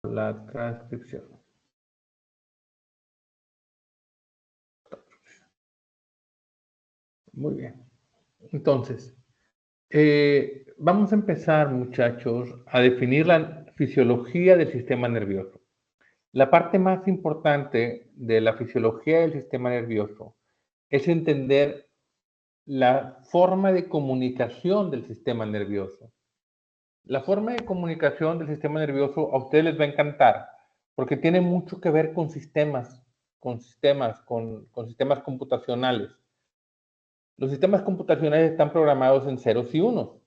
la transcripción. Muy bien. Entonces, vamos a empezar, muchachos, a definir la fisiología del sistema nervioso. La parte más importante de la fisiología del sistema nervioso es entender la forma de comunicación del sistema nervioso. La forma de comunicación del sistema nervioso a ustedes les va a encantar porque tiene mucho que ver con sistemas computacionales. Los sistemas computacionales están programados en ceros y unos.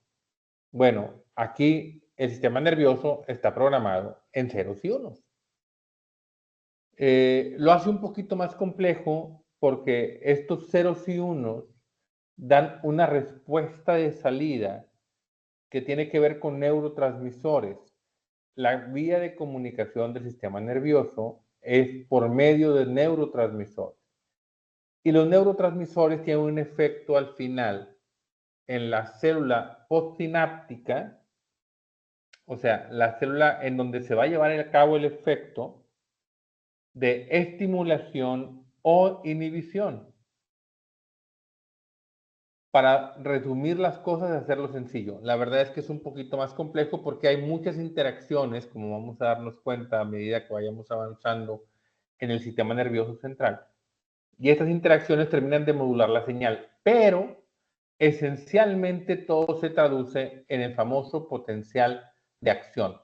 Bueno, aquí el sistema nervioso está programado en ceros y unos. Lo hace un poquito más complejo porque estos ceros y unos dan una respuesta de salida que tiene que ver con neurotransmisores. La vía de comunicación del sistema nervioso es por medio de neurotransmisores. Y los neurotransmisores tienen un efecto al final en la célula postsináptica, o sea, la célula en donde se va a llevar a cabo el efecto de estimulación o inhibición. Para resumir las cosas y hacerlo sencillo, la verdad es que es un poquito más complejo porque hay muchas interacciones, como vamos a darnos cuenta a medida que vayamos avanzando en el sistema nervioso central. Y estas interacciones terminan de modular la señal, pero esencialmente todo se traduce en el famoso potencial de acción,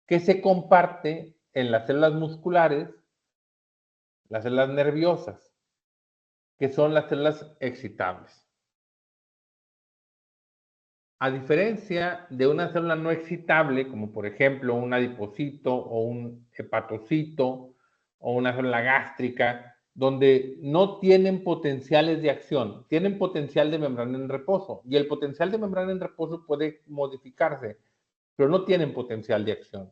que se comparte en las células musculares, las células nerviosas, que son las células excitables. A diferencia de una célula no excitable, como por ejemplo un adipocito o un hepatocito o una célula gástrica, donde no tienen potenciales de acción, tienen potencial de membrana en reposo, y el potencial de membrana en reposo puede modificarse, pero no tienen potencial de acción.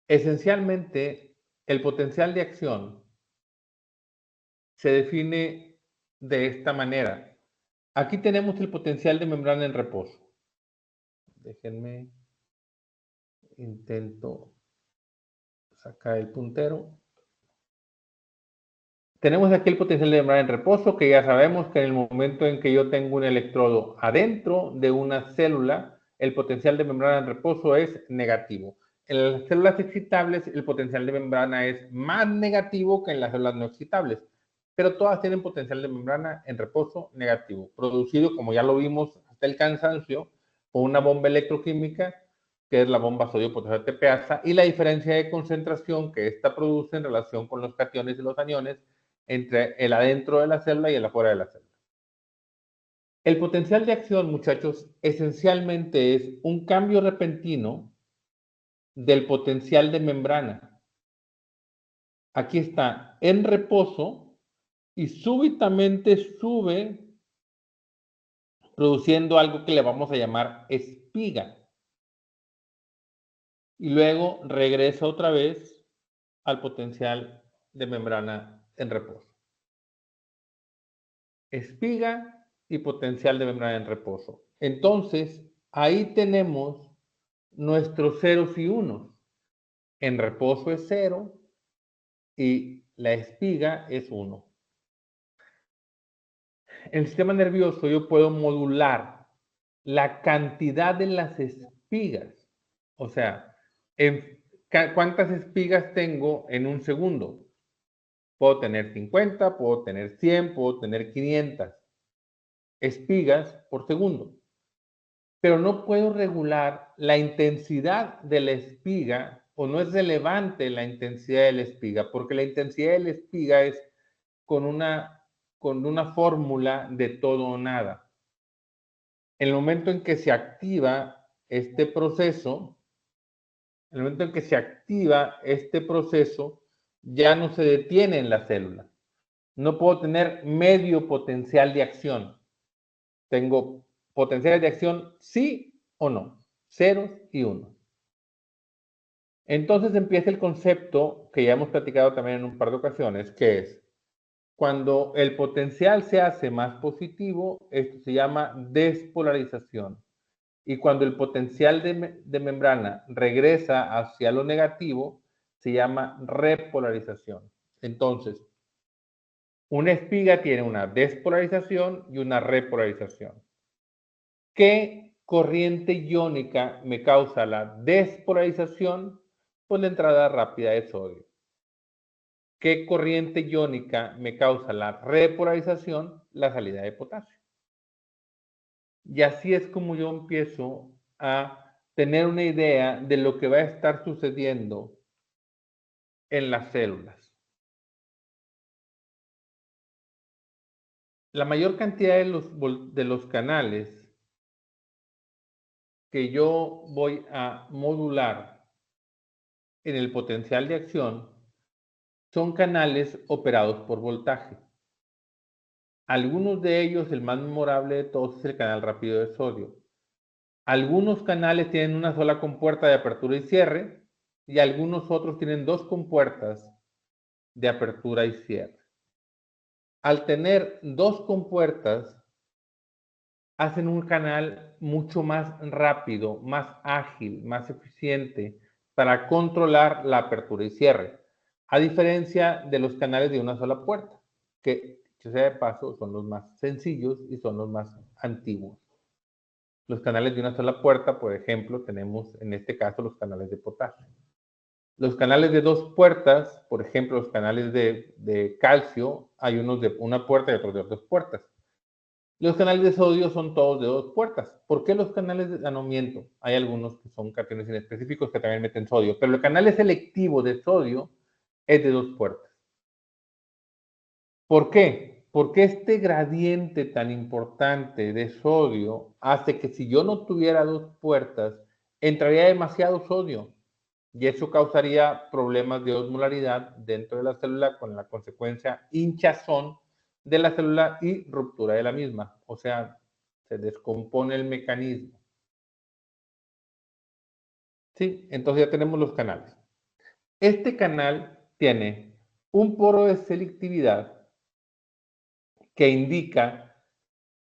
Esencialmente, el potencial de acción se define de esta manera. Aquí tenemos el potencial de membrana en reposo. Déjenme, intento sacar el puntero. Tenemos aquí el potencial de membrana en reposo, que ya sabemos que en el momento en que yo tengo un electrodo adentro de una célula, el potencial de membrana en reposo es negativo. En las células excitables, el potencial de membrana es más negativo que en las células no excitables, pero todas tienen potencial de membrana en reposo negativo, producido, como ya lo vimos hasta el cansancio, por una bomba electroquímica, que es la bomba sodio-potasio ATPasa, y la diferencia de concentración que ésta produce en relación con los cationes y los aniones entre el adentro de la célula y el afuera de la célula. El potencial de acción, muchachos, esencialmente es un cambio repentino del potencial de membrana. Aquí está en reposo y súbitamente sube produciendo algo que le vamos a llamar espiga. Y luego regresa otra vez al potencial de membrana en reposo. Espiga y potencial de membrana en reposo. Entonces, ahí tenemos nuestros ceros y unos. En reposo es 0 y la espiga es 1. En el sistema nervioso yo puedo modular la cantidad de las espigas. O sea, ¿cuántas espigas tengo en un segundo? Puedo tener 50, puedo tener 100, puedo tener 500 espigas por segundo. Pero no puedo regular la intensidad de la espiga, o no es relevante la intensidad de la espiga, porque la intensidad de la espiga es con una fórmula de todo o nada. En el momento en que se activa este proceso, ya no se detiene en la célula. No puedo tener medio potencial de acción. Tengo potenciales de acción sí o no, ceros y unos. Entonces empieza el concepto que ya hemos platicado también en un par de ocasiones, que es cuando el potencial se hace más positivo, esto se llama despolarización. Y cuando el potencial de membrana regresa hacia lo negativo, se llama repolarización. Entonces, una espiga tiene una despolarización y una repolarización. ¿Qué corriente iónica me causa la despolarización? Pues la entrada rápida de sodio. ¿Qué corriente iónica me causa la repolarización? La salida de potasio. Y así es como yo empiezo a tener una idea de lo que va a estar sucediendo en las células. La mayor cantidad de los canales que yo voy a modular en el potencial de acción son canales operados por voltaje. Algunos de ellos, el más memorable de todos, es el canal rápido de sodio. Algunos canales tienen una sola compuerta de apertura y cierre y algunos otros tienen dos compuertas de apertura y cierre. Al tener dos compuertas, hacen un canal mucho más rápido, más ágil, más eficiente para controlar la apertura y cierre, a diferencia de los canales de una sola puerta, que, dicho sea de paso, son los más sencillos y son los más antiguos. Los canales de una sola puerta, por ejemplo, tenemos en este caso los canales de potasio. Los canales de dos puertas, por ejemplo, los canales de calcio, hay unos de una puerta y otros de dos puertas. Los canales de sodio son todos de dos puertas. ¿Por qué los canales de no miento? Hay algunos que son cationes inespecíficos que también meten sodio, pero el canal selectivo de sodio es de dos puertas. ¿Por qué? Porque este gradiente tan importante de sodio hace que si yo no tuviera dos puertas, entraría demasiado sodio y eso causaría problemas de osmolaridad dentro de la célula con la consecuencia hinchazón de la célula y ruptura de la misma. O sea, se descompone el mecanismo. ¿Sí? Entonces ya tenemos los canales. Este canal tiene un poro de selectividad que indica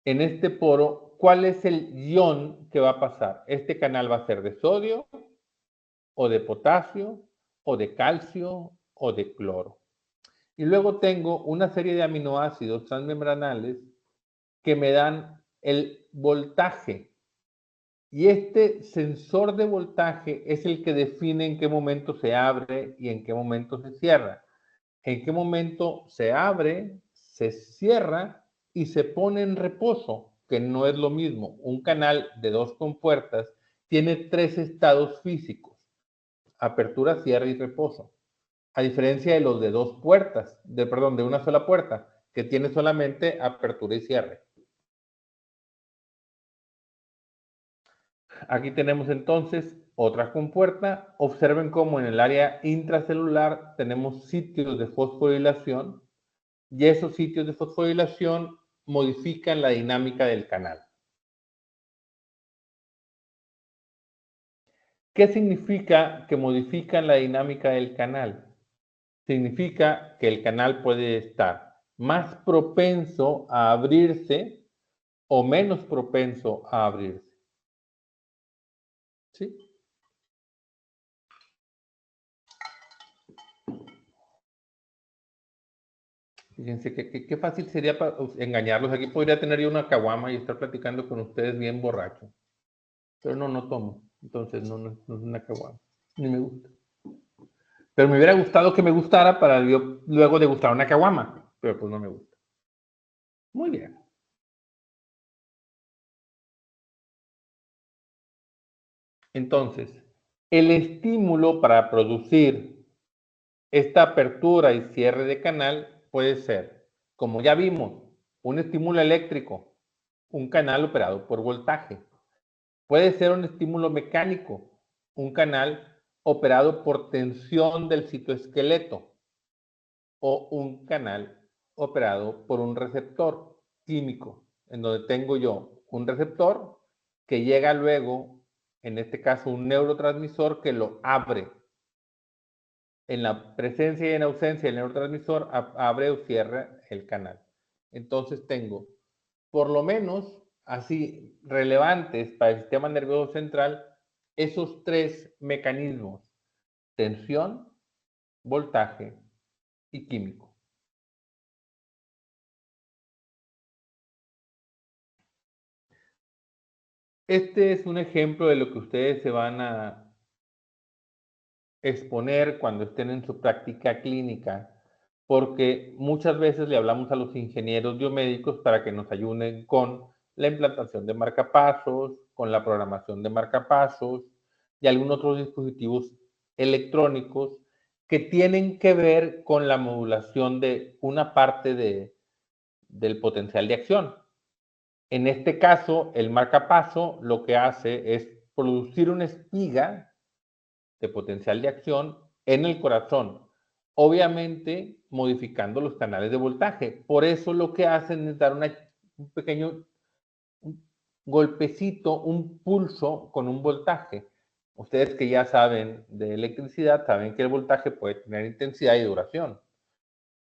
en este poro cuál es el ion que va a pasar. Este canal va a ser de sodio o de potasio o de calcio o de cloro. Y luego tengo una serie de aminoácidos transmembranales que me dan el voltaje. Y este sensor de voltaje es el que define en qué momento se abre y en qué momento se cierra. En qué momento se abre, se cierra y se pone en reposo, que no es lo mismo. Un canal de dos compuertas tiene tres estados físicos: apertura, cierre y reposo. A diferencia de los de dos puertas, de una sola puerta, que tiene solamente apertura y cierre. Aquí tenemos entonces otra compuerta. Observen cómo en el área intracelular tenemos sitios de fosforilación y esos sitios de fosforilación modifican la dinámica del canal. ¿Qué significa que modifican la dinámica del canal? Significa que el canal puede estar más propenso a abrirse o menos propenso a abrirse. ¿Sí? Fíjense qué fácil sería para engañarlos. Aquí podría tener yo una caguama y estar platicando con ustedes bien borracho. Pero no tomo. Entonces no es una caguama. Ni me gusta. Pero me hubiera gustado que me gustara para yo luego degustar una caguama. Pero pues no me gusta. Muy bien. Entonces, el estímulo para producir esta apertura y cierre de canal puede ser, como ya vimos, un estímulo eléctrico, un canal operado por voltaje. Puede ser un estímulo mecánico, un canal operado por tensión del citoesqueleto o un canal operado por un receptor químico, en donde tengo yo un receptor que llega luego, en este caso un neurotransmisor que lo abre. En la presencia y en ausencia del neurotransmisor abre o cierra el canal. Entonces tengo por lo menos así relevantes para el sistema nervioso central esos tres mecanismos: tensión, voltaje y químico. Este es un ejemplo de lo que ustedes se van a exponer cuando estén en su práctica clínica, porque muchas veces le hablamos a los ingenieros biomédicos para que nos ayuden con la implantación de marcapasos, con la programación de marcapasos y algunos otros dispositivos electrónicos que tienen que ver con la modulación de una parte del potencial de acción. En este caso, el marcapaso lo que hace es producir una espiga de potencial de acción en el corazón, obviamente modificando los canales de voltaje. Por eso lo que hacen es dar un pequeño golpecito, un pulso con un voltaje. Ustedes que ya saben de electricidad, saben que el voltaje puede tener intensidad y duración.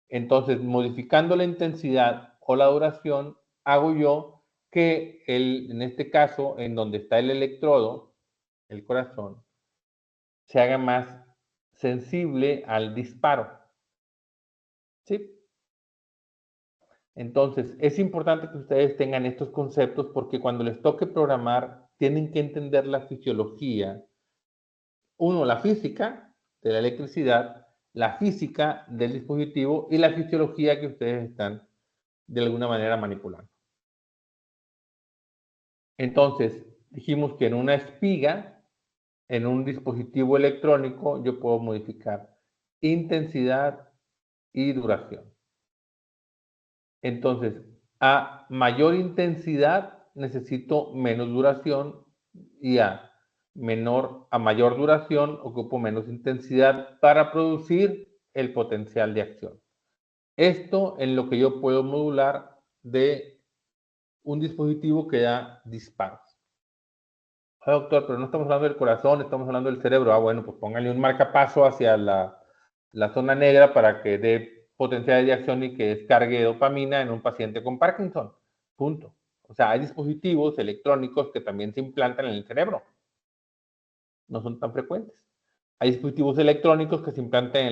Entonces, modificando la intensidad o la duración, hago yo que en este caso, en donde está el electrodo, el corazón, se haga más sensible al disparo. ¿Sí? Entonces, es importante que ustedes tengan estos conceptos porque cuando les toque programar, tienen que entender la fisiología. Uno, la física de la electricidad, la física del dispositivo y la fisiología que ustedes están de alguna manera manipulando. Entonces, dijimos que en una espiga, en un dispositivo electrónico, yo puedo modificar intensidad y duración. Entonces, a mayor intensidad necesito menos duración y a mayor duración ocupo menos intensidad para producir el potencial de acción. Esto en lo que yo puedo modular de un dispositivo que da disparos. Doctor, pero no estamos hablando del corazón, estamos hablando del cerebro. Bueno, pues póngale un marcapaso hacia la zona negra para que dé potencial de acción y que descargue dopamina en un paciente con Parkinson. Punto. O sea, hay dispositivos electrónicos que también se implantan en el cerebro. No son tan frecuentes. Hay dispositivos electrónicos que se implantan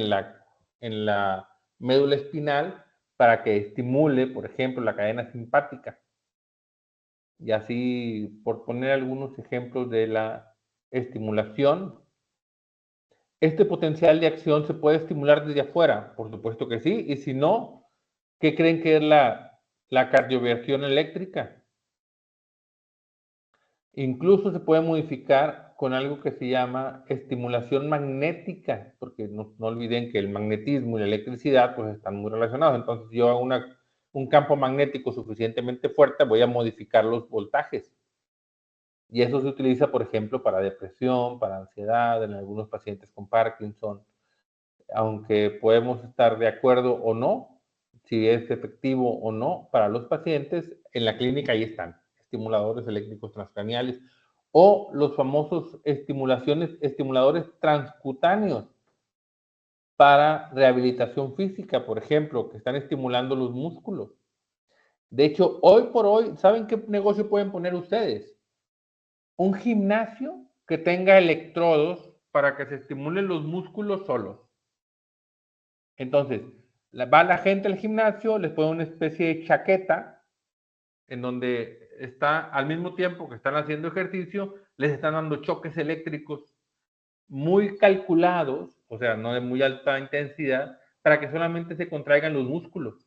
en la médula espinal para que estimule, por ejemplo, la cadena simpática. Y así, por poner algunos ejemplos de la estimulación, ¿este potencial de acción se puede estimular desde afuera? Por supuesto que sí. Y si no, ¿qué creen que es la cardioversión eléctrica? Incluso se puede modificar con algo que se llama estimulación magnética, porque no olviden que el magnetismo y la electricidad pues están muy relacionados. Entonces, si yo hago un campo magnético suficientemente fuerte, voy a modificar los voltajes. Y eso se utiliza, por ejemplo, para depresión, para ansiedad, en algunos pacientes con Parkinson. Aunque podemos estar de acuerdo o no, si es efectivo o no para los pacientes, en la clínica ahí están, estimuladores eléctricos transcraniales o los famosos estimuladores transcutáneos para rehabilitación física, por ejemplo, que están estimulando los músculos. De hecho, hoy por hoy, ¿saben qué negocio pueden poner ustedes? Un gimnasio que tenga electrodos para que se estimulen los músculos solos. Entonces, va la gente al gimnasio, les pone una especie de chaqueta en donde está al mismo tiempo que están haciendo ejercicio, les están dando choques eléctricos muy calculados, o sea, no de muy alta intensidad, para que solamente se contraigan los músculos.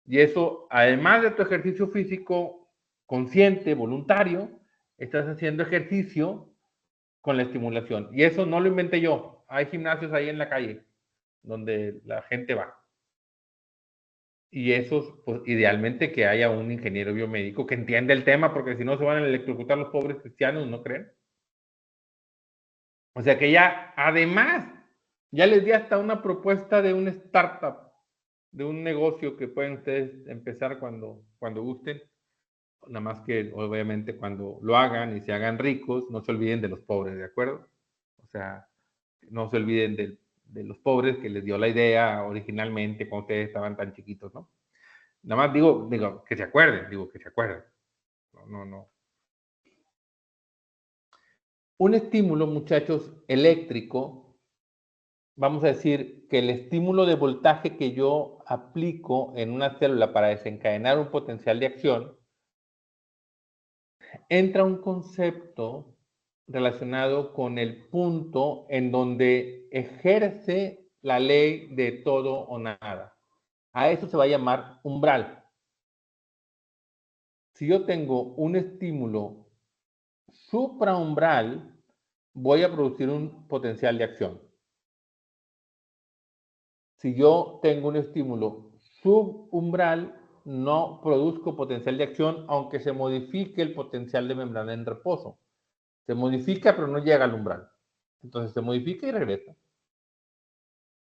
Y eso, además de tu ejercicio físico consciente, voluntario, estás haciendo ejercicio con la estimulación. Y eso no lo inventé yo. Hay gimnasios ahí en la calle donde la gente va. Y esos, pues idealmente que haya un ingeniero biomédico que entienda el tema, porque si no se van a electrocutar los pobres cristianos, ¿no creen? O sea que ya, además, ya les di hasta una propuesta de un startup, de un negocio que pueden ustedes empezar cuando gusten. Nada más que obviamente cuando lo hagan y se hagan ricos, no se olviden de los pobres, ¿de acuerdo? O sea, no se olviden de los pobres que les dio la idea originalmente cuando ustedes estaban tan chiquitos, ¿no? Nada más digo que se acuerden, digo que se acuerden. no. Un estímulo, muchachos, eléctrico, vamos a decir que el estímulo de voltaje que yo aplico en una célula para desencadenar un potencial de acción, entra un concepto relacionado con el punto en donde ejerce la ley de todo o nada. A eso se va a llamar umbral. Si yo tengo un estímulo supraumbral, voy a producir un potencial de acción. Si yo tengo un estímulo subumbral, no produzco potencial de acción, aunque se modifique el potencial de membrana en reposo. Se modifica, pero no llega al umbral. Entonces se modifica y regresa.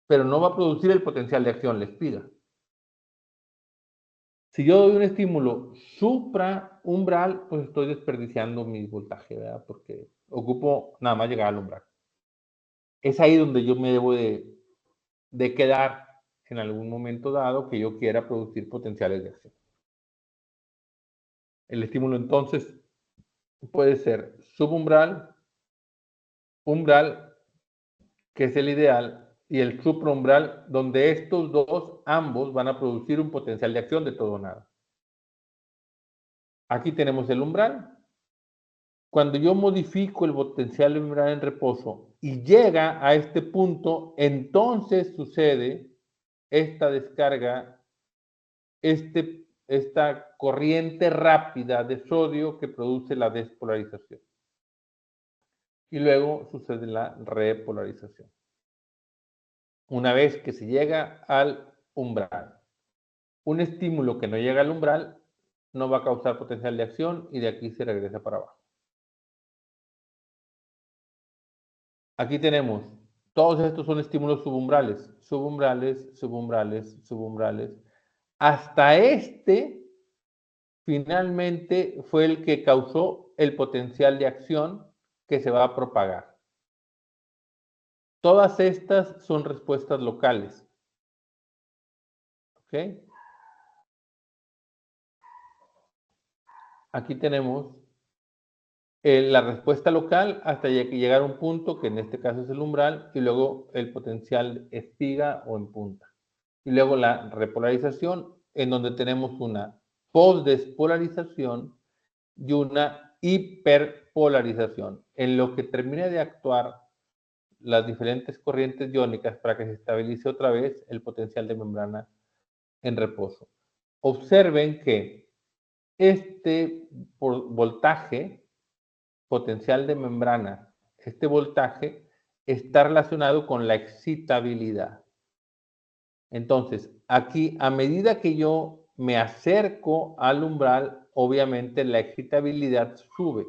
Pero no va a producir el potencial de acción, la espiga. Si yo doy un estímulo supraumbral, pues estoy desperdiciando mi voltaje, ¿verdad? Porque ocupo nada más llegar al umbral. Es ahí donde yo me debo de quedar en algún momento dado que yo quiera producir potenciales de acción. El estímulo entonces puede ser subumbral, umbral, que es el ideal, y el supraumbral, donde estos dos, ambos, van a producir un potencial de acción de todo o nada. Aquí tenemos el umbral. Cuando yo modifico el potencial de membrana en reposo y llega a este punto, entonces sucede esta descarga, esta corriente rápida de sodio que produce la despolarización. Y luego sucede la repolarización. Una vez que se llega al umbral. Un estímulo que no llega al umbral no va a causar potencial de acción y de aquí se regresa para abajo. Aquí tenemos, todos estos son estímulos subumbrales, subumbrales, subumbrales, subumbrales. Hasta este, finalmente, fue el que causó el potencial de acción que se va a propagar. Todas estas son respuestas locales. ¿Ok? Aquí tenemos la respuesta local hasta llegar a un punto, que en este caso es el umbral, y luego el potencial espiga o en punta. Y luego la repolarización, en donde tenemos una postdespolarización y una hiperpolarización, en lo que termina de actuar las diferentes corrientes iónicas para que se estabilice otra vez el potencial de membrana en reposo. Observen que este voltaje potencial de membrana, este voltaje está relacionado con la excitabilidad. Entonces, aquí, a medida que yo me acerco al umbral, obviamente la excitabilidad sube.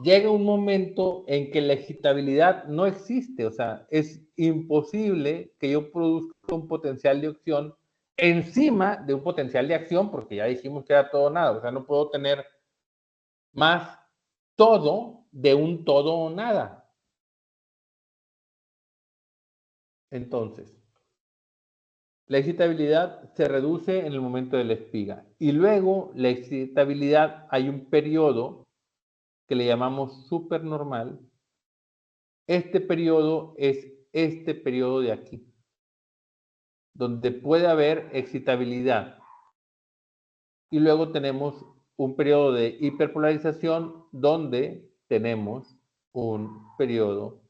Llega un momento en que la excitabilidad no existe, o sea, es imposible que yo produzca un potencial de acción encima de un potencial de acción, porque ya dijimos que era todo o nada, o sea, no puedo tener más todo de un todo o nada. Entonces, la excitabilidad se reduce en el momento de la espiga y luego la excitabilidad, hay un periodo que le llamamos supernormal. Este periodo es este periodo de aquí, donde puede haber excitabilidad. Y luego tenemos un periodo de hiperpolarización donde tenemos un periodo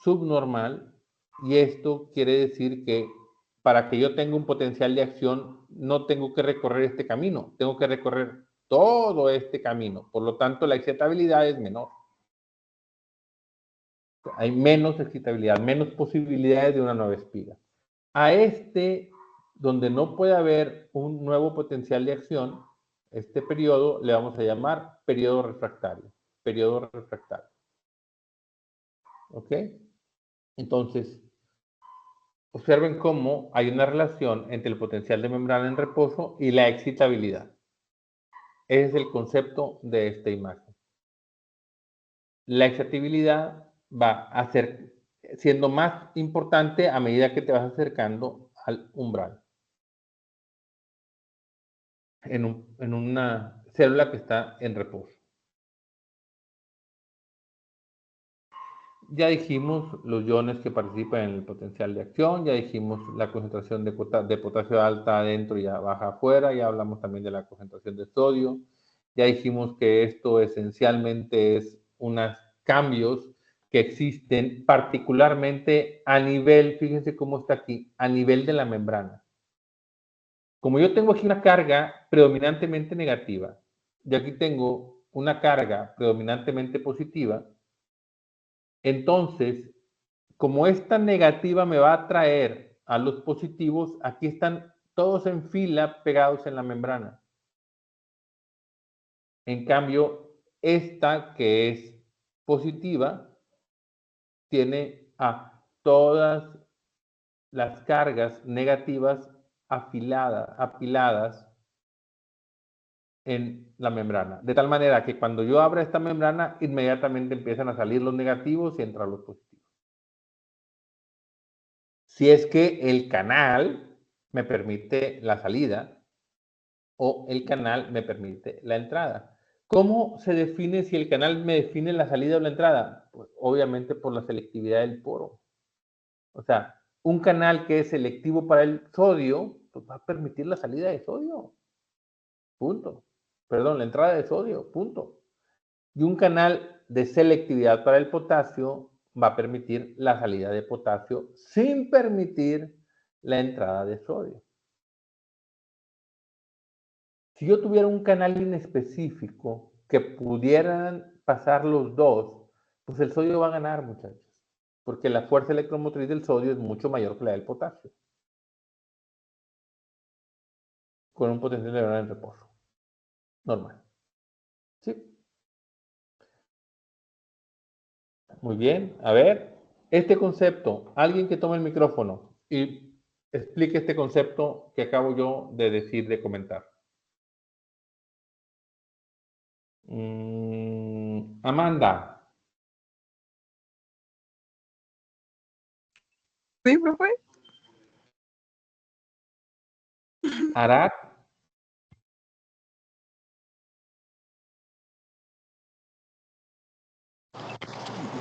subnormal, y esto quiere decir que para que yo tenga un potencial de acción no tengo que recorrer este camino, tengo que recorrer todo este camino, por lo tanto la excitabilidad es menor. Hay menos excitabilidad, menos posibilidades de una nueva espiga. A este, donde no puede haber un nuevo potencial de acción, este periodo le vamos a llamar periodo refractario. Periodo refractario. ¿Ok? Entonces, observen cómo hay una relación entre el potencial de membrana en reposo y la excitabilidad. Ese es el concepto de esta imagen. La excitabilidad va a ser siendo más importante a medida que te vas acercando al umbral. En una célula que está en reposo. Ya dijimos los iones que participan en el potencial de acción, ya dijimos la concentración de potasio alta adentro y baja afuera, ya hablamos también de la concentración de sodio, ya dijimos que esto esencialmente es unos cambios que existen particularmente a nivel, fíjense cómo está aquí, a nivel de la membrana. Como yo tengo aquí una carga predominantemente negativa y aquí tengo una carga predominantemente positiva, entonces, como esta negativa me va a traer a los positivos, aquí están todos en fila pegados en la membrana. En cambio, esta que es positiva tiene a todas las cargas negativas apiladas en la membrana. De tal manera que cuando yo abra esta membrana, inmediatamente empiezan a salir los negativos y entrar los positivos. Si es que el canal me permite la salida o el canal me permite la entrada. ¿Cómo se define si el canal me define la salida o la entrada? Pues obviamente por la selectividad del poro. O sea, un canal que es selectivo para el sodio, pues va a permitir la salida de sodio. Punto. Perdón, la entrada de sodio. Punto. Y un canal de selectividad para el potasio va a permitir la salida de potasio sin permitir la entrada de sodio. Si yo tuviera un canal inespecífico que pudieran pasar los dos, pues el sodio va a ganar, muchachos, porque la fuerza electromotriz del sodio es mucho mayor que la del potasio, con un potencial de membrana en reposo, normal. ¿Sí? Muy bien. A ver, este concepto, alguien que tome el micrófono y explique este concepto que acabo yo de decir, de comentar. Amanda. Sí, profe. Arad.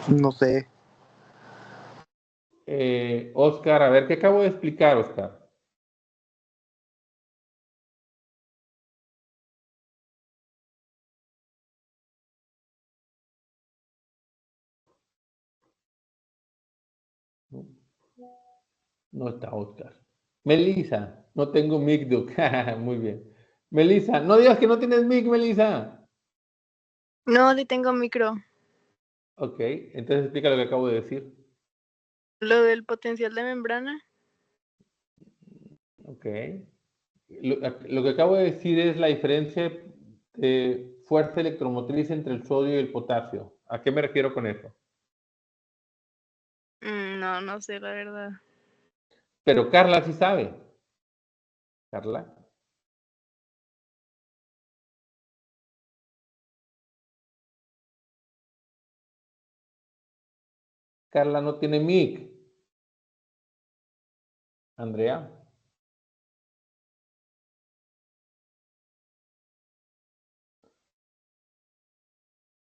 No sé. Oscar, a ver, ¿qué acabo de explicar, Oscar? No está Oscar. Melissa, no tengo mic, Duke. Muy bien. Melissa, no digas que no tienes mic, Melissa. No, le tengo micro. Ok, entonces explica lo que acabo de decir. Lo del potencial de membrana. Ok. Lo que acabo de decir es la diferencia de fuerza electromotriz entre el sodio y el potasio. ¿A qué me refiero con eso? No, no sé, la verdad. Pero Carla sí sabe. Carla. Carla no tiene mic. Andrea.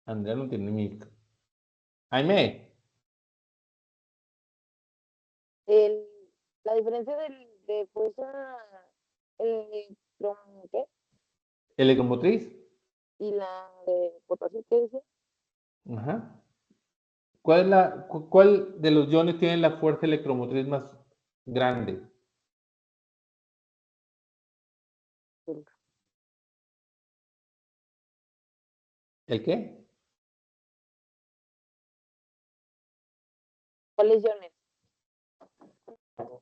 Andrea no tiene mic. Jaime. La diferencia de fuerza ¿qué? Electromotriz. Y la de potasio, ¿qué dice? Ajá. ¿Cuál de los iones tiene la fuerza electromotriz más grande? ¿El qué? ¿Cuáles iones?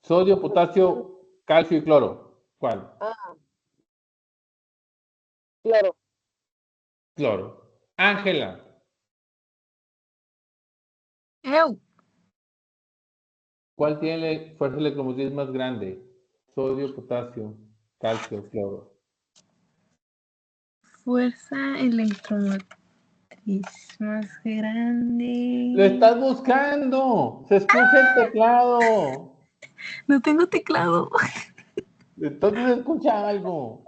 Sodio, potasio, calcio y cloro. ¿Cuál? Ah, claro. Cloro. Ángela. ¡Ew! ¿Cuál tiene la fuerza electromotriz más grande? Sodio, potasio, calcio, cloro. Fuerza electromotriz más grande. ¡Lo estás buscando! ¡Se escucha el teclado! No tengo teclado. Entonces se escucha algo.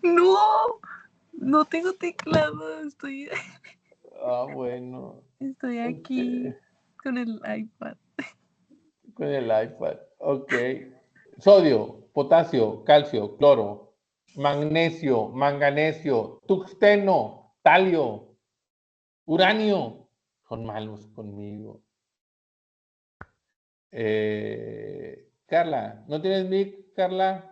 No. No tengo teclado, estoy Bueno. aquí Ok. con el iPad. Con el iPad. Ok. Sodio, potasio, calcio, cloro, magnesio, manganesio, tungsteno, talio, uranio. Son malos conmigo. Carla, ¿no tienes mic, Carla?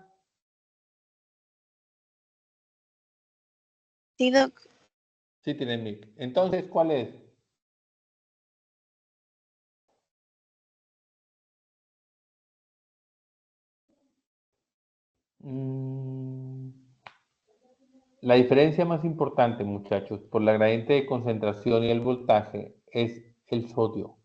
Sí, Doc. Sí tienes mic. Entonces, ¿cuál es? La diferencia más importante, muchachos, por la gradiente de concentración y el voltaje es el sodio.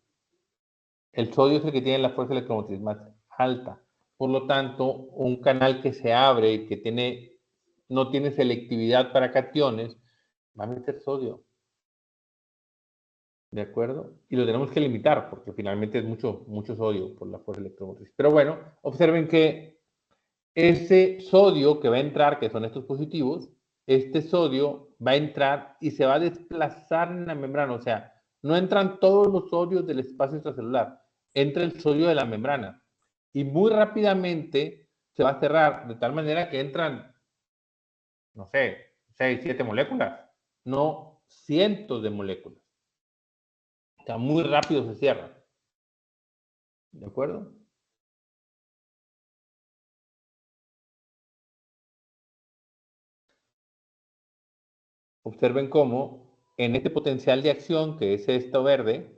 El sodio es el que tiene la fuerza electromotriz más alta. Por lo tanto, un canal que se abre y que no tiene selectividad para cationes, va a meter sodio. ¿De acuerdo? Y lo tenemos que limitar porque finalmente es mucho sodio por la fuerza electromotriz. Pero bueno, observen que ese sodio que va a entrar, que son estos positivos, este sodio va a entrar y se va a desplazar en la membrana. O sea, no entran todos los sodios del espacio extracelular, entra el sodio de la membrana. Y muy rápidamente se va a cerrar, de tal manera que entran, no sé, 6, 7 moléculas, no cientos de moléculas. O sea, muy rápido se cierra. ¿De acuerdo? Observen cómo en este potencial de acción, que es esto verde,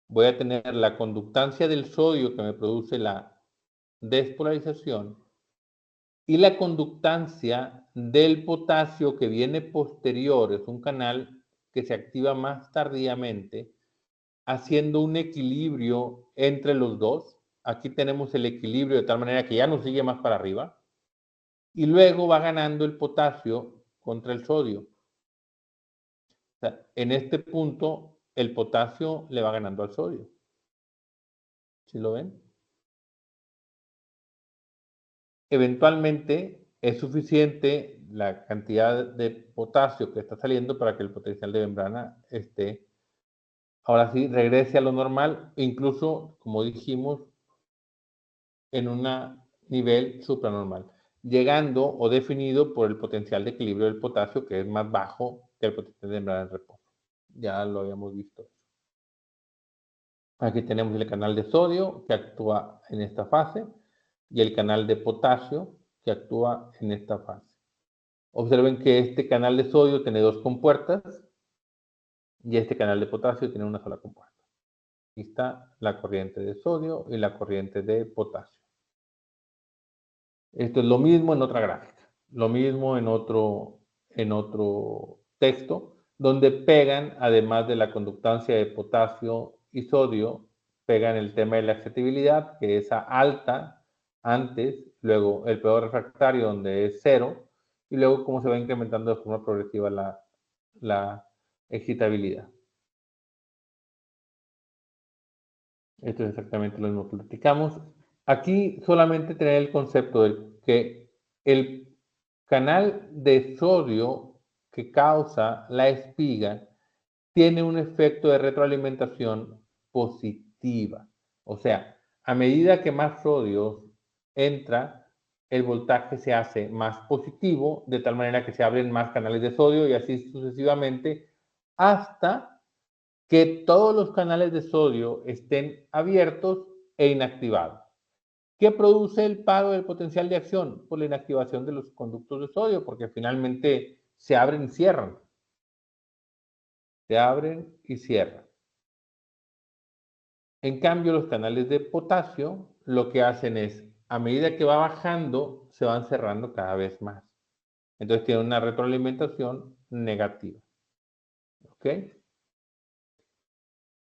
voy a tener la conductancia del sodio que me produce la despolarización y la conductancia del potasio que viene posterior, es un canal que se activa más tardíamente, haciendo un equilibrio entre los dos. Aquí tenemos el equilibrio de tal manera que ya no sigue más para arriba y luego va ganando el potasio contra el sodio. O sea, en este punto el potasio le va ganando al sodio. ¿Sí lo ven? Eventualmente es suficiente la cantidad de potasio que está saliendo para que el potencial de membrana esté, ahora sí, regrese a lo normal, incluso, como dijimos, en un nivel supranormal, llegando o definido por el potencial de equilibrio del potasio, que es más bajo que el potencial de membrana en reposo. Ya lo habíamos visto. Aquí tenemos el canal de sodio que actúa en esta fase y el canal de potasio que actúa en esta fase. Observen que este canal de sodio tiene dos compuertas y este canal de potasio tiene una sola compuerta. Aquí está la corriente de sodio y la corriente de potasio. Esto es lo mismo en otra gráfica, lo mismo en otro texto, donde pegan, además de la conductancia de potasio y sodio, pegan el tema de la excitabilidad, que es a alta antes, luego el periodo refractario, donde es 0, y luego cómo se va incrementando de forma progresiva la excitabilidad. Esto es exactamente lo mismo que platicamos. Aquí solamente tener el concepto de que el canal de sodio que causa la espiga tiene un efecto de retroalimentación positiva. O sea, a medida que más sodio entra, el voltaje se hace más positivo, de tal manera que se abren más canales de sodio y así sucesivamente, hasta que todos los canales de sodio estén abiertos e inactivados. ¿Qué produce el paro del potencial de acción? Por la inactivación de los conductos de sodio, porque finalmente se abren y cierran. Se abren y cierran. En cambio, los canales de potasio lo que hacen es, a medida que va bajando, se van cerrando cada vez más. Entonces tiene una retroalimentación negativa. ¿Ok?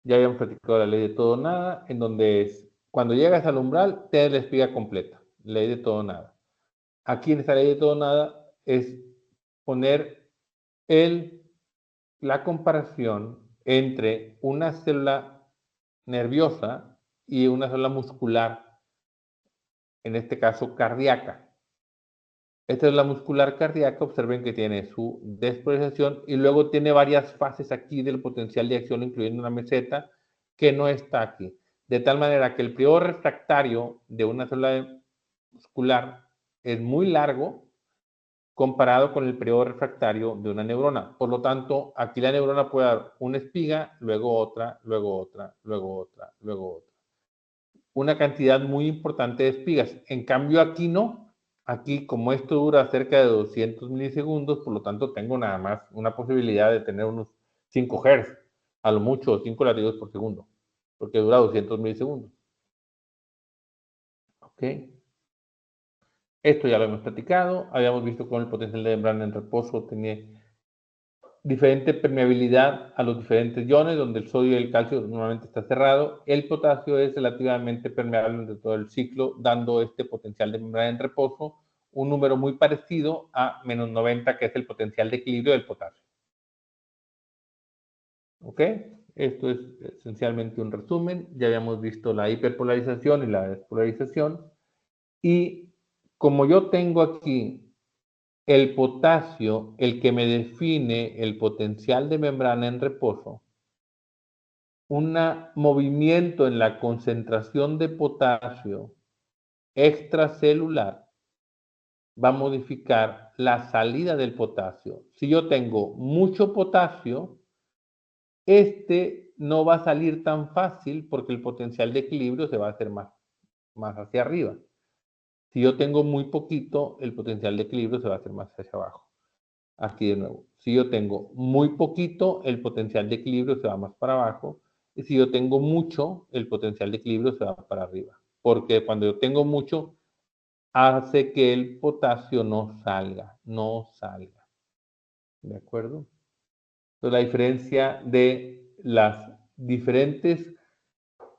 Ya habíamos platicado la ley de todo o nada, en donde es, cuando llegas al umbral, tienes la espiga completa. Ley de todo o nada. Aquí en esta ley de todo o nada es poner la comparación entre una célula nerviosa y una célula muscular, en este caso cardíaca. Esta es la muscular cardíaca. Observen que tiene su despolarización y luego tiene varias fases aquí del potencial de acción, incluyendo una meseta que no está aquí. De tal manera que el periodo refractario de una célula muscular es muy largo comparado con el periodo refractario de una neurona. Por lo tanto, aquí la neurona puede dar una espiga, luego otra, luego otra, luego otra, luego otra. Una cantidad muy importante de espigas. En cambio, aquí no. Aquí, como esto dura cerca de 200 milisegundos, por lo tanto, tengo nada más una posibilidad de tener unos 5 Hz, a lo mucho 5 latidos por segundo, porque dura 200 milisegundos. ¿Ok? Esto ya lo hemos platicado. Habíamos visto cómo el potencial de membrana en reposo tenía diferente permeabilidad a los diferentes iones, donde el sodio y el calcio normalmente está cerrado. El potasio es relativamente permeable durante todo el ciclo, dando este potencial de membrana en reposo, un número muy parecido a menos 90, que es el potencial de equilibrio del potasio. ¿Ok? Esto es esencialmente un resumen. Ya habíamos visto la hiperpolarización y la despolarización. Y como yo tengo aquí el potasio, el que me define el potencial de membrana en reposo, un movimiento en la concentración de potasio extracelular va a modificar la salida del potasio. Si yo tengo mucho potasio, este no va a salir tan fácil porque el potencial de equilibrio se va a hacer más hacia arriba. Si yo tengo muy poquito, el potencial de equilibrio se va a hacer más hacia abajo. Aquí de nuevo, si yo tengo muy poquito, el potencial de equilibrio se va más para abajo. Y si yo tengo mucho, el potencial de equilibrio se va para arriba. Porque cuando yo tengo mucho, hace que el potasio no salga. ¿De acuerdo? Entonces, la diferencia de las diferentes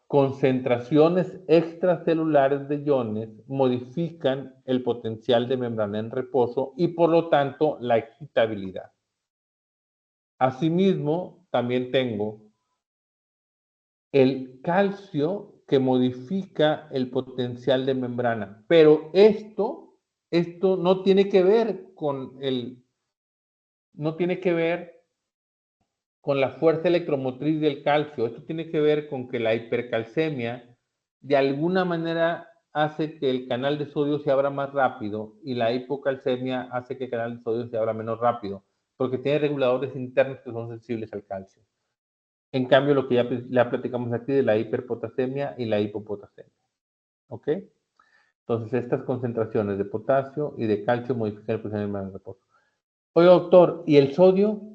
concentraciones extracelulares de iones modifican el potencial de membrana en reposo y por lo tanto la excitabilidad. Asimismo, también tengo el calcio que modifica el potencial de membrana, pero esto no tiene que ver no tiene que ver con la fuerza electromotriz del calcio. Esto tiene que ver con que la hipercalcemia de alguna manera hace que el canal de sodio se abra más rápido y la hipocalcemia hace que el canal de sodio se abra menos rápido, porque tiene reguladores internos que son sensibles al calcio. En cambio, lo que ya platicamos aquí de la hiperpotasemia y la hipopotasemia. ¿Ok? Entonces, estas concentraciones de potasio y de calcio modifican el potencial de reposo. Oye, doctor, ¿y el sodio?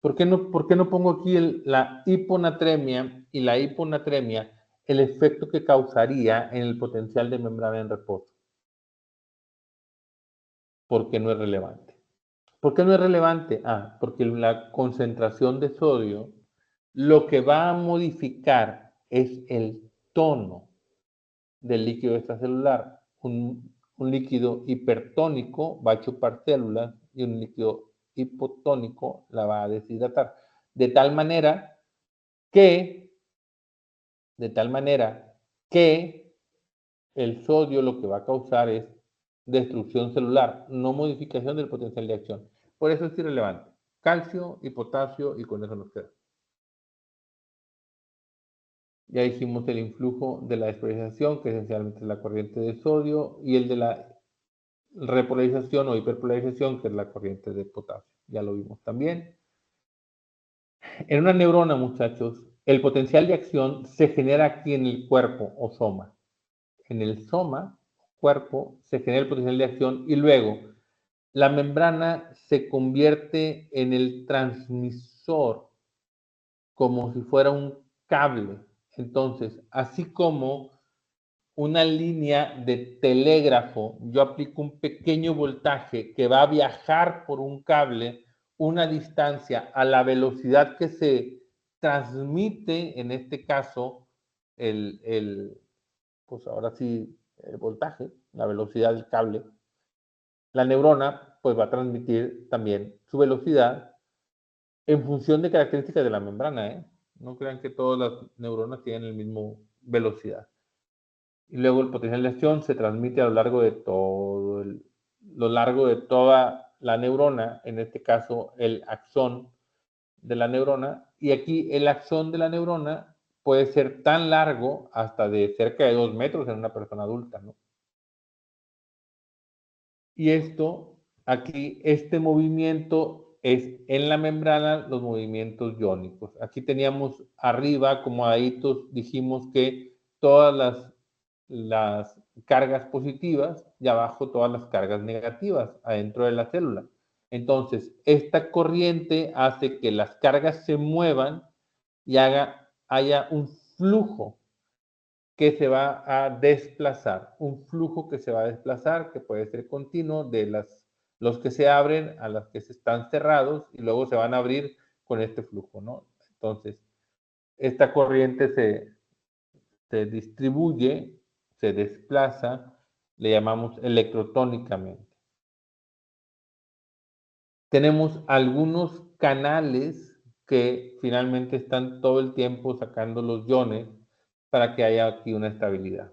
¿Por qué no pongo aquí la hiponatremia y la hiponatremia, el efecto que causaría en el potencial de membrana en reposo? Porque no es relevante. ¿Por qué no es relevante? Porque la concentración de sodio lo que va a modificar es el tono del líquido extracelular. Un líquido hipertónico va a chupar células y un líquido hipotónico la va a deshidratar. De tal manera que, de tal manera que el sodio lo que va a causar es destrucción celular, no modificación del potencial de acción. Por eso es irrelevante. Calcio y potasio y con eso nos queda. Ya dijimos el influjo de la despolarización, que esencialmente es la corriente de sodio, y el de la repolarización o hiperpolarización, que es la corriente de potasio. Ya lo vimos también. En una neurona, muchachos, el potencial de acción se genera aquí en el cuerpo o soma. En el soma, cuerpo, se genera el potencial de acción y luego la membrana se convierte en el transmisor como si fuera un cable. Entonces, así como una línea de telégrafo, yo aplico un pequeño voltaje que va a viajar por un cable una distancia a la velocidad que se transmite, en este caso, pues ahora sí, el voltaje, la velocidad del cable. La neurona, pues va a transmitir también su velocidad en función de características de la membrana, ¿eh? No crean que todas las neuronas tienen la misma velocidad. Y luego el potencial de acción se transmite a lo largo de todo lo largo de toda la neurona, en este caso el axón de la neurona, y aquí el axón de la neurona puede ser tan largo hasta de cerca de 2 metros en una persona adulta, ¿no? Y esto, aquí, este movimiento es en la membrana los movimientos iónicos. Aquí teníamos arriba, acomodaditos, dijimos que todas las cargas positivas y abajo todas las cargas negativas adentro de la célula. Entonces, esta corriente hace que las cargas se muevan y haya un flujo que se va a desplazar, un flujo que se va a desplazar, que puede ser continuo, de los que se abren a los que se están cerrados y luego se van a abrir con este flujo, ¿no? Entonces, esta corriente se distribuye, se desplaza, le llamamos electrotónicamente. Tenemos algunos canales que finalmente están todo el tiempo sacando los iones para que haya aquí una estabilidad.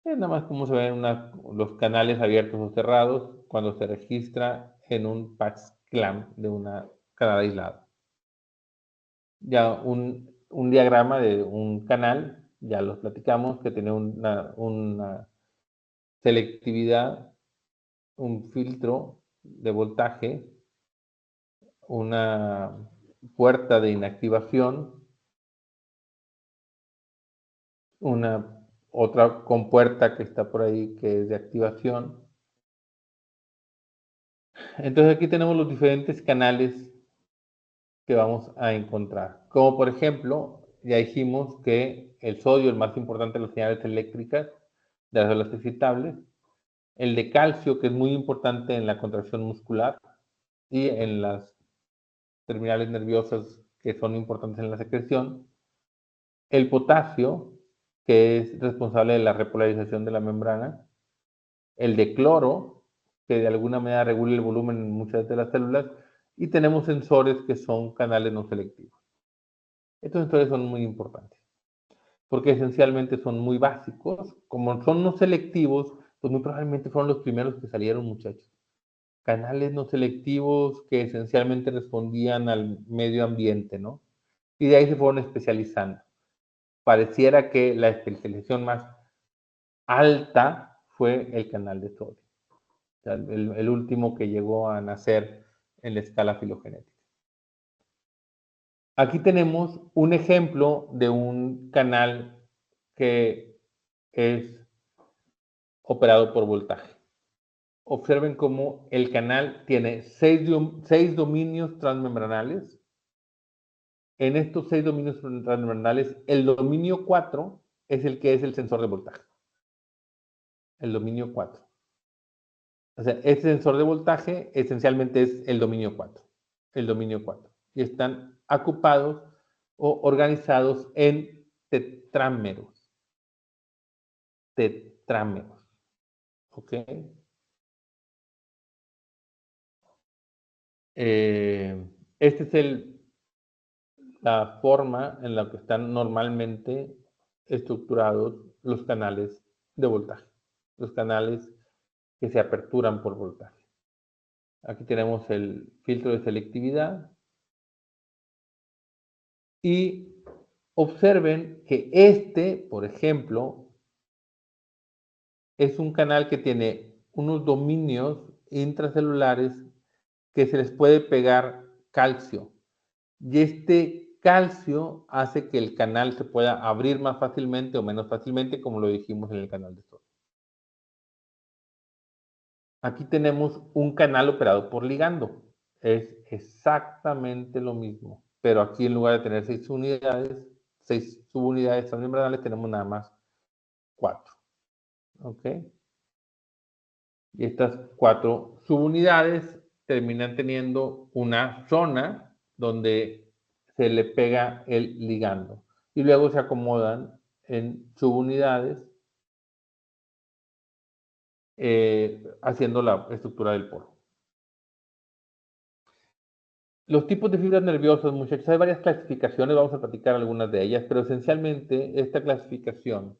Es nada más como se ven los canales abiertos o cerrados cuando se registra en un patch clamp de una canal aislado. Ya un diagrama de un canal, ya los platicamos, que tiene una selectividad, un filtro de voltaje, una puerta de inactivación, una otra compuerta que está por ahí que es de activación. Entonces aquí tenemos los diferentes canales que vamos a encontrar. Como por ejemplo, ya dijimos que el sodio, el más importante de las señales eléctricas de las células excitables, el de calcio, que es muy importante en la contracción muscular y en las terminales nerviosas que son importantes en la secreción, el potasio, que es responsable de la repolarización de la membrana, el de cloro, que de alguna manera regula el volumen en muchas de las células, y tenemos sensores que son canales no selectivos. Estos sensores son muy importantes, porque esencialmente son muy básicos. Como son no selectivos, pues muy probablemente fueron los primeros que salieron, muchachos. Canales no selectivos que esencialmente respondían al medio ambiente, ¿no? Y de ahí se fueron especializando. Pareciera que la especialización más alta fue el canal de sodio, o sea, el último que llegó a nacer en la escala filogenética. Aquí tenemos un ejemplo de un canal que es operado por voltaje. Observen cómo el canal tiene 6 dominios transmembranales. En estos 6 dominios transmembranales, el dominio 4 es el que es el sensor de voltaje. El dominio 4. O sea, este sensor de voltaje esencialmente es el dominio 4. El dominio 4. Y están ocupados o organizados en tetrámeros. Tetrámeros. ¿Ok? Esta es la forma en la que están normalmente estructurados los canales de voltaje. Los canales que se aperturan por voltaje. Aquí tenemos el filtro de selectividad. Y observen que este, por ejemplo, es un canal que tiene unos dominios intracelulares que se les puede pegar calcio. Y este calcio hace que el canal se pueda abrir más fácilmente o menos fácilmente, como lo dijimos en el canal de sodio. Aquí tenemos un canal operado por ligando. Es exactamente lo mismo, pero aquí en lugar de tener 6 unidades, 6 subunidades transmembranales, tenemos nada más 4. ¿Ok? Y estas 4 subunidades terminan teniendo una zona donde se le pega el ligando. Y luego se acomodan en subunidades haciendo la estructura del polo. Los tipos de fibras nerviosas, muchachos, hay varias clasificaciones, vamos a platicar algunas de ellas, pero esencialmente esta clasificación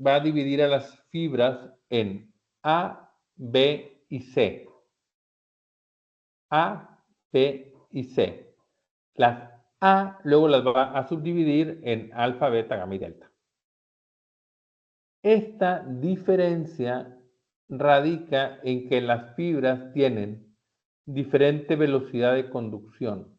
va a dividir a las fibras en A, B y C. A, B y C. Las A luego las va a subdividir en alfa, beta, gamma y delta. Esta diferencia radica en que las fibras tienen diferente velocidad de conducción.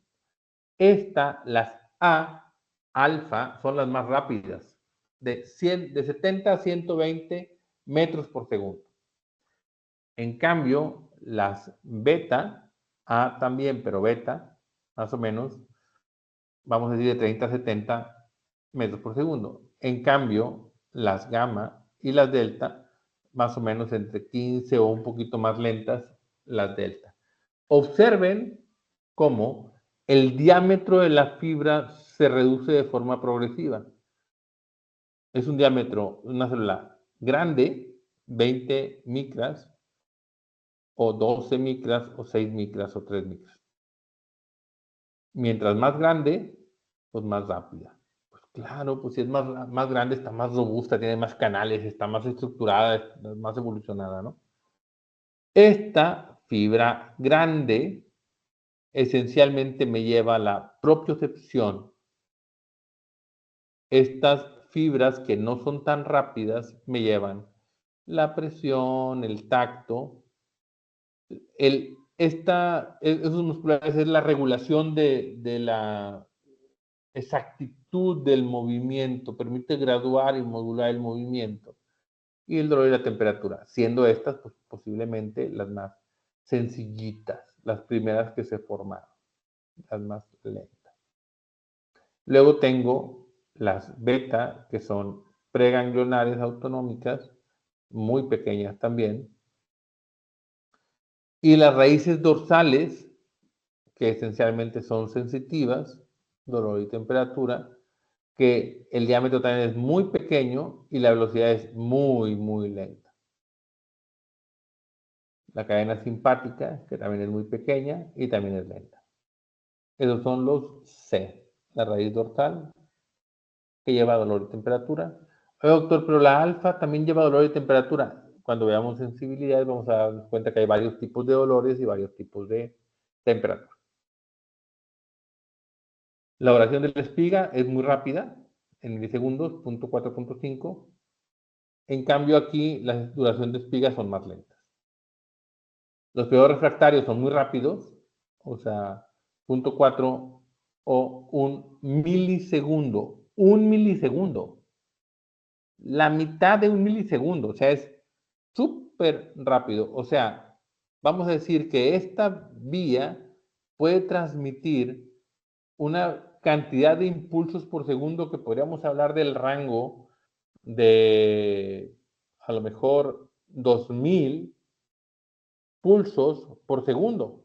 Las A, alfa, son las más rápidas, de 70 a 120 metros por segundo. En cambio, las beta, A también, pero beta, más o menos, vamos a decir de 30 a 70 metros por segundo. En cambio, las gamma y las delta, más o menos entre 15 o un poquito más lentas, las delta. Observen cómo el diámetro de la fibra se reduce de forma progresiva. Es un diámetro, una célula grande, 20 micras, o 12 micras, o 6 micras, o 3 micras. Mientras más grande, pues más rápida. Pues claro, pues si es más grande, está más robusta, tiene más canales, está más estructurada, está más evolucionada, ¿no? Esta fibra grande esencialmente me lleva a la propiocepción. Estas fibras que no son tan rápidas me llevan la presión, el tacto. Esos musculares es la regulación de la exactitud del movimiento, permite graduar y modular el movimiento. Y el dolor y la temperatura, siendo estas pues, posiblemente las más sencillitas, las primeras que se formaron, las más lentas. Luego tengo las beta, que son preganglionares autonómicas, muy pequeñas también, y las raíces dorsales, que esencialmente son sensitivas, dolor y temperatura, que el diámetro también es muy pequeño y la velocidad es muy, muy lenta. La cadena simpática, que también es muy pequeña y también es lenta. Esos son los C, la raíz dorsal, que lleva dolor y temperatura. Oye, doctor, pero la alfa también lleva dolor y temperatura. Cuando veamos sensibilidad vamos a darnos cuenta que hay varios tipos de dolores y varios tipos de temperatura. La oración de la espiga es muy rápida, en milisegundos, 0.4, 0.5. En cambio aquí la duración de espigas son más lentas. Los periodos refractarios son muy rápidos, o sea, 0.4 o 1 milisegundo. 1 milisegundo. La mitad de 1 milisegundo, o sea, es súper rápido. O sea, vamos a decir que esta vía puede transmitir una cantidad de impulsos por segundo que podríamos hablar del rango de a lo mejor 2000 pulsos por segundo.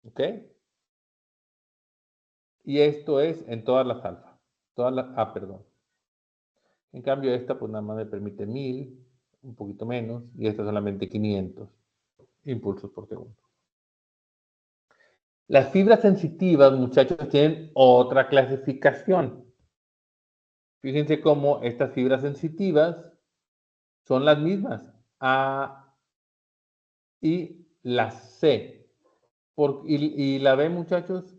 ¿Ok? Y esto es en todas las alfa. Perdón. En cambio, esta pues nada más me permite 1000, un poquito menos, y esta solamente 500 impulsos por segundo. Las fibras sensitivas, muchachos, tienen otra clasificación. Fíjense cómo estas fibras sensitivas son las mismas, A y la C. Y la B, muchachos,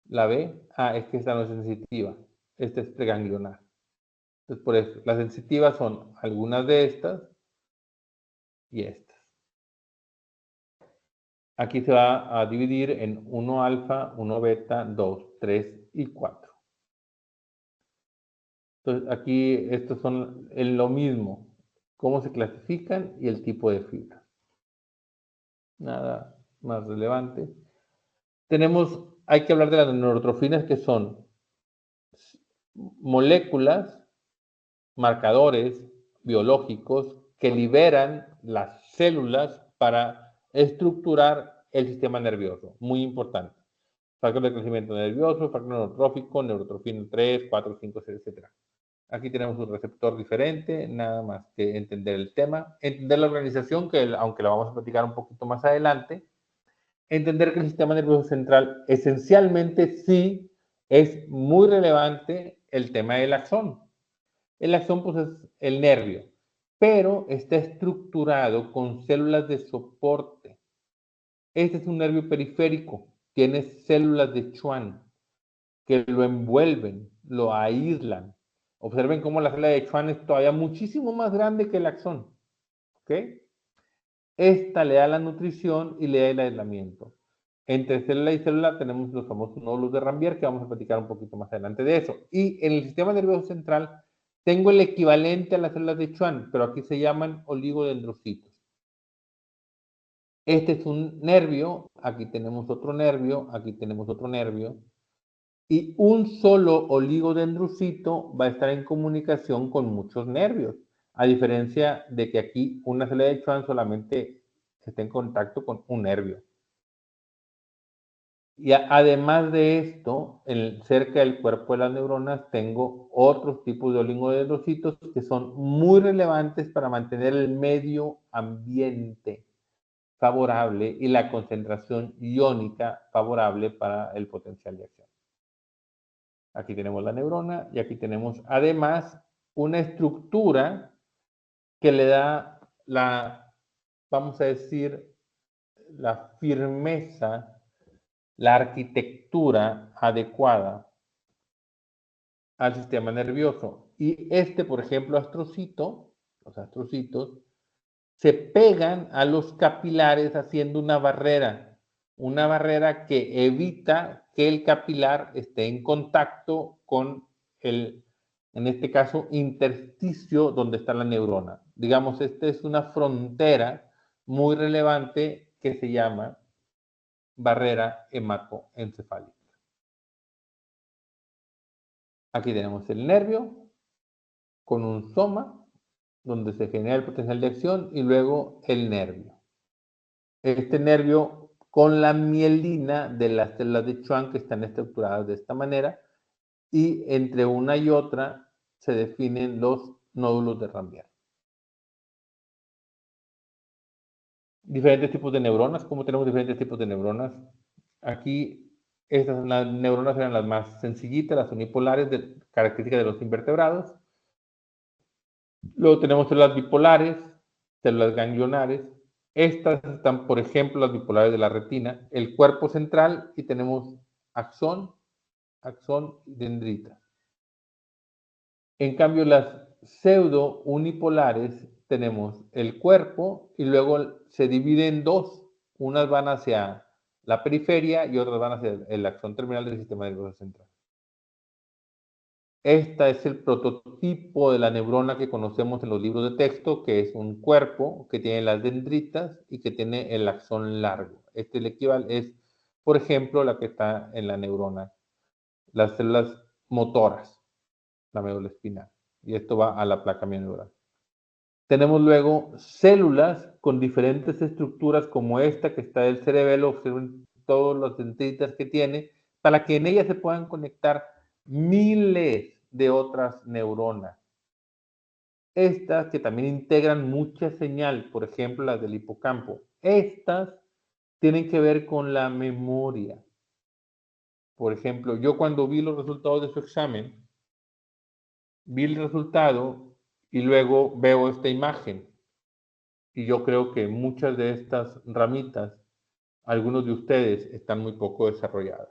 la B, es que esta no es sensitiva, esta es preganglionar. Entonces, por eso, las sensitivas son algunas de estas y estas. Aquí se va a dividir en 1 alfa, 1 beta, 2, 3 y 4. Entonces, aquí estos son lo mismo, cómo se clasifican y el tipo de fibra. Nada más relevante. Hay que hablar de las neurotrofinas, que son moléculas, marcadores biológicos que liberan las células para estructurar el sistema nervioso. Muy importante. Factor de crecimiento nervioso, factor neurotrófico, neurotrofina 3, 4, 5, 6, etc. Aquí tenemos un receptor diferente, nada más que entender el tema, entender la organización, que aunque la vamos a platicar un poquito más adelante, entender que el sistema nervioso central esencialmente sí es muy relevante el tema del axón. El axón pues es el nervio, pero está estructurado con células de soporte. Este es un nervio periférico, tiene células de Schwann que lo envuelven, lo aíslan. Observen cómo la célula de Schwann es todavía muchísimo más grande que el axón. ¿Ok? Esta le da la nutrición y le da el aislamiento. Entre célula y célula tenemos los famosos nódulos de Rambier, que vamos a platicar un poquito más adelante de eso. Y en el sistema nervioso central tengo el equivalente a las células de Schwann, pero aquí se llaman oligodendrocitos. Este es un nervio, aquí tenemos otro nervio, aquí tenemos otro nervio, y un solo oligodendrocito va a estar en comunicación con muchos nervios, a diferencia de que aquí una célula de Schwann solamente está en contacto con un nervio. Y además de esto, cerca del cuerpo de las neuronas tengo otros tipos de oligodendrocitos que son muy relevantes para mantener el medio ambiente favorable y la concentración iónica favorable para el potencial de acción. Aquí tenemos la neurona y aquí tenemos además una estructura que le da la, vamos a decir, la firmeza, la arquitectura adecuada al sistema nervioso. Y por ejemplo, astrocito, los astrocitos, se pegan a los capilares haciendo una barrera que evita que el capilar esté en contacto con el, en este caso, intersticio donde está la neurona. Digamos, esta es una frontera muy relevante que se llama barrera hematoencefálica. Aquí tenemos el nervio con un soma, donde se genera el potencial de acción, y luego el nervio. Este nervio con la mielina de las células de Schwann que están estructuradas de esta manera, y entre una y otra se definen los nódulos de Rambier. Diferentes tipos de neuronas. ¿Cómo tenemos diferentes tipos de neuronas? Aquí las neuronas eran las más sencillitas, las unipolares, características de los invertebrados. Luego tenemos células bipolares, células ganglionares. Estas están, por ejemplo, las bipolares de la retina, el cuerpo central, y tenemos axón y dendrita. En cambio, las pseudo unipolares tenemos el cuerpo y luego se divide en dos. Unas van hacia la periferia y otras van hacia el axón terminal del sistema nervioso central. Este es el prototipo de la neurona que conocemos en los libros de texto, que es un cuerpo que tiene las dendritas y que tiene el axón largo. Este es, por ejemplo, la que está en la neurona, las células motoras, la médula espinal. Y esto va a la placa neural. Tenemos luego células con diferentes estructuras como esta que está del cerebelo, observen todas las dendritas que tiene, para que en ellas se puedan conectar miles de otras neuronas. Estas que también integran mucha señal, por ejemplo las del hipocampo. Estas tienen que ver con la memoria. Por ejemplo, yo cuando vi los resultados de su examen, vi el resultado y luego veo esta imagen. Y yo creo que muchas de estas ramitas, algunos de ustedes están muy poco desarrolladas.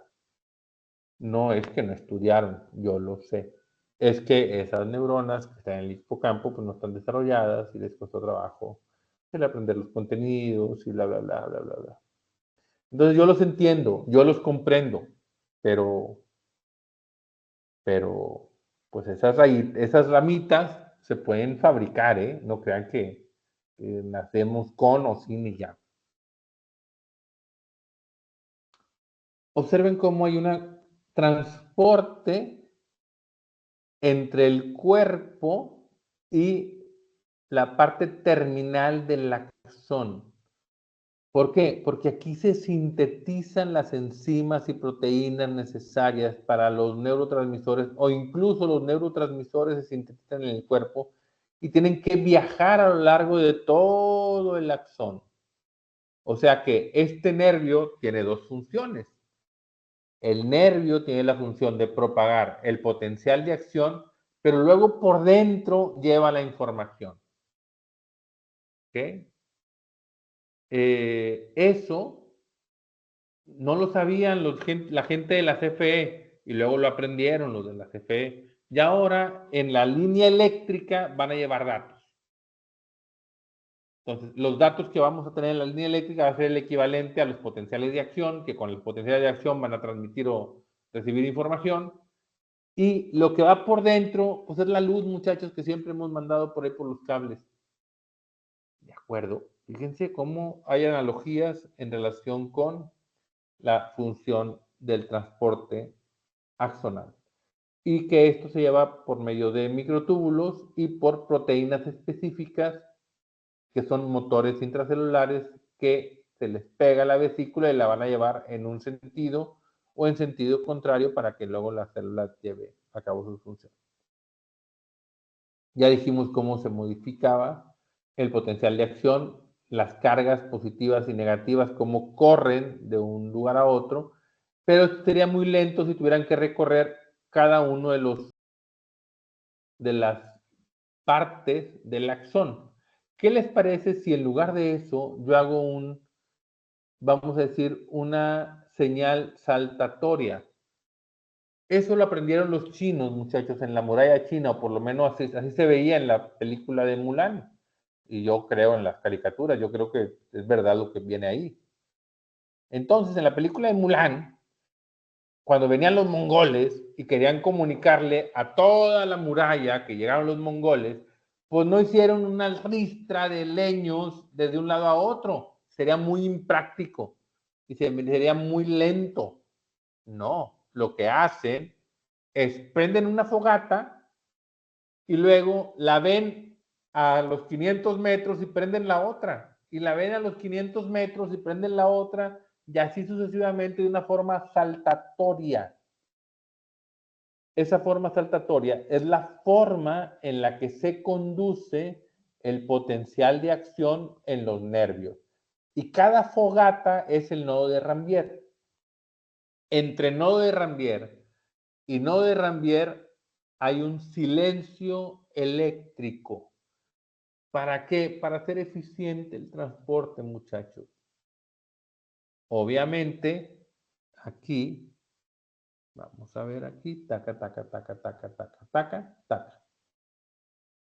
No es que no estudiaron, yo lo sé. Es que esas neuronas que están en el hipocampo pues no están desarrolladas y les costó trabajo el aprender los contenidos y bla, bla, bla, bla, bla, bla. Entonces yo los entiendo, yo los comprendo, pero pues esas ramitas se pueden fabricar, ¿eh? No crean que nacemos con o sin y ya. Observen cómo hay un transporte entre el cuerpo y la parte terminal del axón. ¿Por qué? Porque aquí se sintetizan las enzimas y proteínas necesarias para los neurotransmisores, o incluso los neurotransmisores se sintetizan en el cuerpo y tienen que viajar a lo largo de todo el axón. O sea que este nervio tiene dos funciones. El nervio tiene la función de propagar el potencial de acción, pero luego por dentro lleva la información. ¿Ok? Eso no lo sabían la gente de la CFE y luego lo aprendieron los de la CFE. Y ahora en la línea eléctrica van a llevar datos. Entonces, los datos que vamos a tener en la línea eléctrica va a ser el equivalente a los potenciales de acción, que con los potenciales de acción van a transmitir o recibir información. Y lo que va por dentro, pues es la luz, muchachos, que siempre hemos mandado por ahí por los cables. De acuerdo. Fíjense cómo hay analogías en relación con la función del transporte axonal. Y que esto se lleva por medio de microtúbulos y por proteínas específicas que son motores intracelulares que se les pega a la vesícula y la van a llevar en un sentido o en sentido contrario para que luego la célula lleve a cabo su función. Ya dijimos cómo se modificaba el potencial de acción, las cargas positivas y negativas, cómo corren de un lugar a otro, pero sería muy lento si tuvieran que recorrer cada uno de las partes del axón. ¿Qué les parece si en lugar de eso yo hago vamos a decir, una señal saltatoria? Eso lo aprendieron los chinos, muchachos, en la muralla china, o por lo menos así se veía en la película de Mulan. Y yo creo en las caricaturas, yo creo que es verdad lo que viene ahí. Entonces, en la película de Mulan, cuando venían los mongoles y querían comunicarle a toda la muralla que llegaron los mongoles, pues no hicieron una ristra de leños desde un lado a otro. Sería muy impráctico y sería muy lento. No, lo que hacen es prenden una fogata y luego la ven a los 500 metros y prenden la otra. Y la ven a los 500 metros y prenden la otra, y así sucesivamente de una forma saltatoria. Esa forma saltatoria es la forma en la que se conduce el potencial de acción en los nervios. Y cada fogata es el nodo de Rambier. Entre nodo de Rambier y nodo de Rambier hay un silencio eléctrico. ¿Para qué? Para hacer eficiente el transporte, muchachos. Obviamente, aquí, vamos a ver aquí, taca, taca, taca, taca, taca, taca, taca.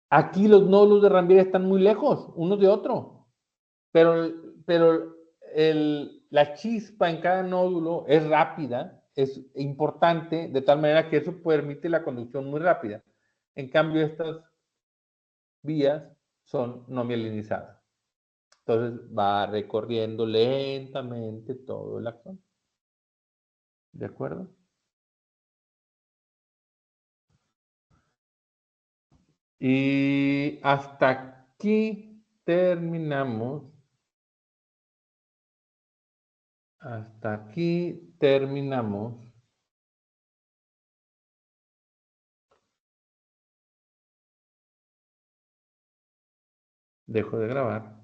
Aquí los nódulos de Rambier están muy lejos, uno de otro, pero la chispa en cada nódulo es rápida, es importante, de tal manera que eso permite la conducción muy rápida. En cambio, estas vías son no mielinizadas. Entonces va recorriendo lentamente todo el axón. ¿De acuerdo? Y hasta aquí terminamos. Hasta aquí terminamos. Dejo de grabar.